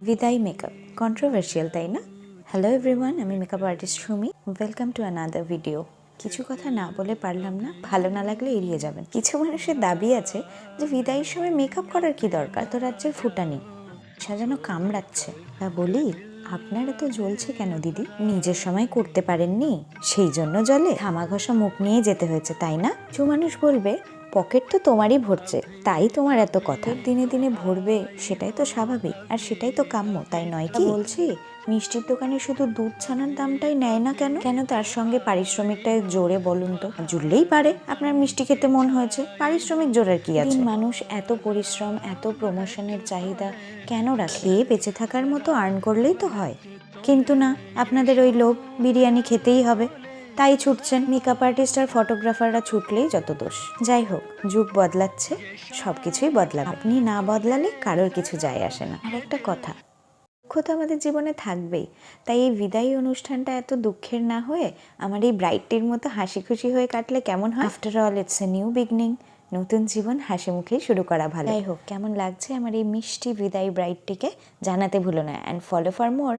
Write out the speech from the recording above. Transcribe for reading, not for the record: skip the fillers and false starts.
বিদায় makeup controversial, তাই না? হ্যালো এভরিওয়ান, আমি makeup artist Sumi. Welcome to another video. কিছু কথা না বলে পারলাম না, ভালো না লাগলে এড়িয়ে যাবেন। কিছু মানুষের দাবি আছে যে বিদায়ের সময় মেকআপ করার কি দরকার, তো রাজ্যের ফুটানি সাজানো কামড়াচ্ছে। তা বলি, আপনারা তো জ্বলছে কেন দিদি? নিজের সময় করতে পারেননি, সেই জন্য জলে থামা ঘষা মুখ নিয়ে যেতে হয়েছে, তাই না? কিছু মানুষ বলবে, পকেট তো তোমারই ভরছে, তাই তোমার এত কথা। দিনে দিনে ভরবে, সেটাই তো স্বাভাবিক, আর সেটাই তো কাম্য, তাই নয় কি? বলছি, মিষ্টির দোকানে শুধু দুধ ছানার দামটাই নেয় না কেন? কেন তার সঙ্গে পারিশ্রমিকটা জোরে বলুন তো? জুড়লেই পারে আপনার মিষ্টি খেতে মন হয়েছে, পারিশ্রমিক জোরের কি আছে? মানুষ এত পরিশ্রম, এত প্রমোশনের চাহিদা কেন রাখে? খেয়ে বেঁচে থাকার মতো আর্ন করলেই তো হয়। কিন্তু না, আপনাদের ওই লোভ, বিরিয়ানি খেতেই হবে, তাই ছুটছেন। মেকআপ আর্টিস্ট আর ফটোগ্রাফাররা ছুটলেই যত দোষ। যাই হোক, যুগ বদলাচ্ছে, সব কিছুই বদলাবে। আপনি না বদলালে কারোর কিছু যায় আসে না। আর একটা কথা, দুঃখ তো আমাদের জীবনে থাকবেই, তাই এই বিদায়ী অনুষ্ঠানটা এত দুঃখের না হয়ে আমার এই ব্রাইডটির মতো হাসি খুশি হয়ে কাটলে কেমন হয়? After all it's a new beginning, নতুন জীবন হাসি মুখেই শুরু করা ভালো। যাই হোক, কেমন লাগছে আমার এই মিষ্টি বিদায়ী ব্রাইডটিকে জানাতে ভুলো না, অ্যান্ড ফলো ফর মোর।